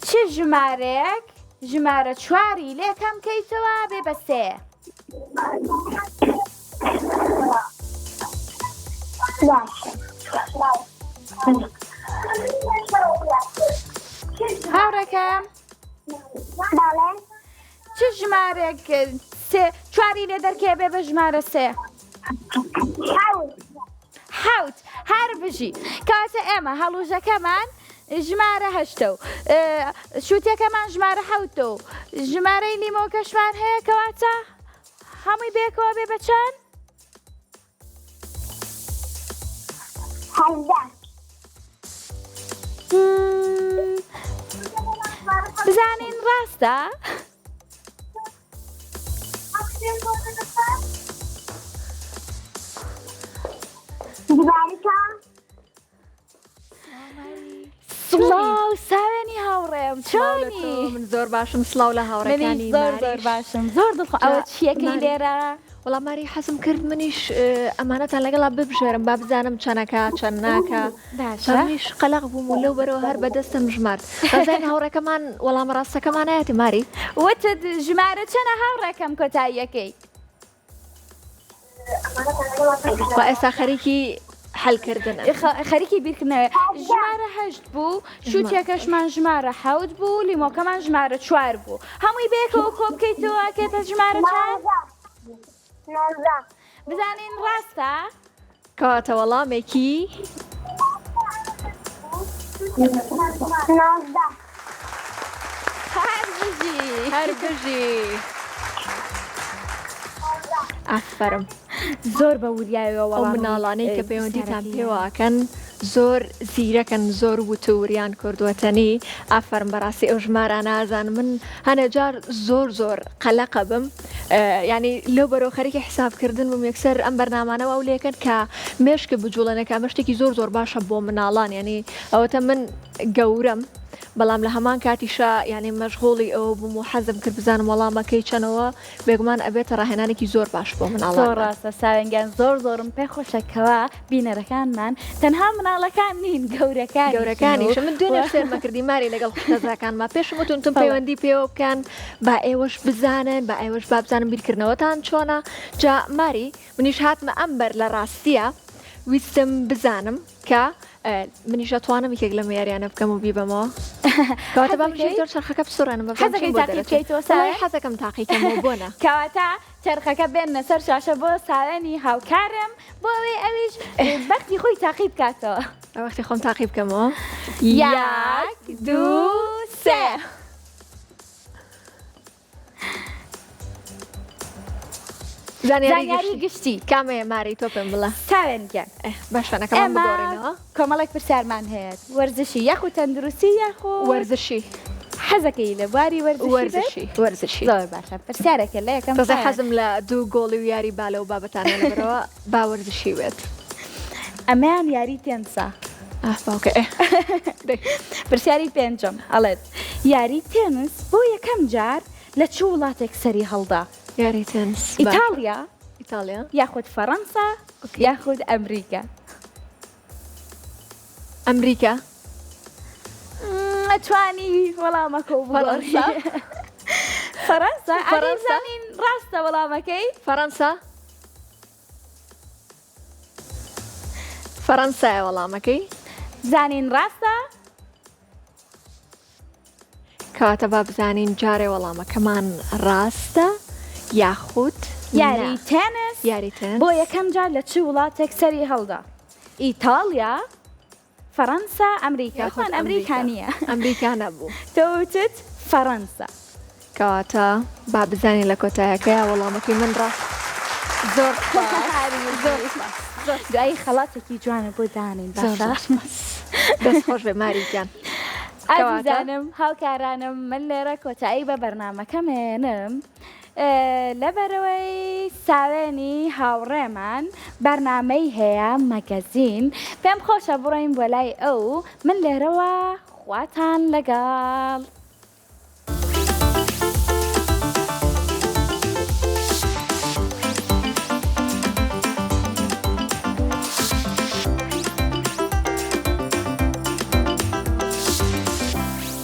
چه ژمارەیەک ژمارە 4 لێ کەم بکەیتەوە بێ بە 3 هاوڕێکەم چه ژمارەیەک 4 لێ دەرکەی بێ بە ژمارە 3 حوت هەر بژی کاتە ئێمە هەڵوژەکەمان ژمارە 8 و شووتەکەمان ژمارە 7 و ژمارەی لیمۆکەشمان هەیە کەواتە هەمووی بێکەوە بێ بە چەند؟ بزانین ڕاستە؟ سڵاو ساوێنی هاوڕێم چۆنی؟ من زۆر باشم سڵاو لە هاوڕەکانی زۆر باشم زۆر دڵخۆ ئەوە چیەکەی لێرە؟ وەڵام ماری حەزم کرد منیش ئەمانەتان لەگەڵا ببژێرم با بزانم چەنەکە چەند ناکە منیش قەلەق بووم و لەو بەرەوە هەر بەدەستم ژمارد بەزای هاوڕێکەکەمان وەڵام ڕاستەکەمانایەتی ماری وتت ژمارە چەنە هاوڕێکەم کۆتاییەکەی؟ ئێستا خەریکی حەلکردنە خەریکی بیرکردنەوە ژمارە 8 بوو شووتێکەشمان ژمارە 7 بوو لیمۆکەمان ژمارە 4 بوو هەمووی بێکەوە کۆ بکەیتەوە کێتە ژمارە چەند؟ بزانین ڕاستە؟ کەواتە وەڵامێکی هەر بژی ئافەرم زۆر بە وریایەوە ئەو مناڵانەی کە پەیوەندیتان پێواکەن زۆر زیرەکەن زۆر وتوریان کردووەتەنی ئافەرم بەڕاستی ئەو ژمارە نازان من هەنەجار زۆر قەلەقە بم ینی لەو بەرەو خەریکی حسابکردن بم یەکسەر ئەم بەرنامانەوە ئەو لێکن کە مێشکە بجوڵەنەکە مەشتێکی زۆر باشە بۆ مناڵان ینی ئەوەتە من گەورەم بەڵام لە هەمان کاتیشە ینی مەشغوڵی ئەوە بووم و حەزم کرد بزانم وەڵامەکەی چەنەوە بێگومان ئەبێتە ڕاهێنانێکی زۆر باش بۆ مناڵان زۆر ڕاستە ساوێنگیان زۆرم پێ خۆشەکەوە بینەرەکانمان تەنها مناڵەکان نین گەورەکانیش من دوێنێ شێرمەکردی ماری لەگەڵ خەزاکانما پێشم وتونتم پەیوەندی پێوە بکەن با ئێوەش بزانن با ئێوەش با بزانم بیرکردنەوەتان چۆنە جا ماری منیش هاتمە ئەمبەر لە ڕاستیە ویستم بزانم کە منیش ئەتوانم یەکێک لەم یاریانە بکەم و بیبەمەوە کەواتە با بژین زۆر چرخەکە بسوڕێنم حەزەکەی تاقی بکەیتەوە ساوێ؟ حەزەکەم تاقیکەمەوە بۆنە کەواتە چرخەکە بێنە سەر شاشە بۆ ساوێنی هاوکارم بۆ ئەوێ ئەویش بەختی خۆی تاقی بکاتەوە. وەختی خۆم تاقی بکەمەوە. 1 2 3 زانیاری گشتی کامەیە ماری تۆ پێم بڵە ساوێنگە باشانەکەمان بگۆڕینەوە. کۆمەڵێک پرسیارمان هەیە وەرزشی یاخو تەندروستی یاخۆ وەرزشی حەزەکەی لە بواری وەرزشی زۆر باشە پرسیارێکە لە یەکەم تازە حەزم لە 2 گۆڵی و یاری بالە و بابەتانە لەبەرەوە با وەرزشی بێت. ئەمەیان یاری تێنسا باوکە پرسیاری پێنجەم ئەڵێت یاری تێنس بۆ یەکەم جار لە چ وڵاتێک سەری هەڵدا؟ یاری تێنس ئیتالیا یاخود فەڕەنسا یاخود ئەمریکا. ئەمریکا ئەتوانی وەڵامەکە و فەڕەنسا فەڕەنسا ئەزانین ڕاستە وەڵامەکەی فەڕەنسایە وەڵامەکەی زانین ڕاستە کەواتە با بزانین جارێ وەڵامەکەمان ڕاستە یاخود یاری تێنس بۆ یەکەم جار لە چ وڵاتێک سەری هەڵدا؟ ئیتالیا فەڕەنسا ئەمریکا خۆن ئەمریکانیە ئەمریکا نەبوو تۆوتت فەڕەنسا. کەواتە با بزانین لە کۆتایەکەیە وەڵامەکەی من ڕاست. زۆر دوایی خەڵاتێکی جوانە بۆ دانین دەست خۆش بێ ماریجان. ئازیزانم هاوکارانم من لێرە کۆتایی بە بەرنامەکەمێنم لەبەرەوەی ساوێنی هاوڕێمان بەرنامەی هەیە مەگەزین پێم خۆشە بڕۆین بۆ لای ئەو من لێرەوە خواتان لەگەڵ.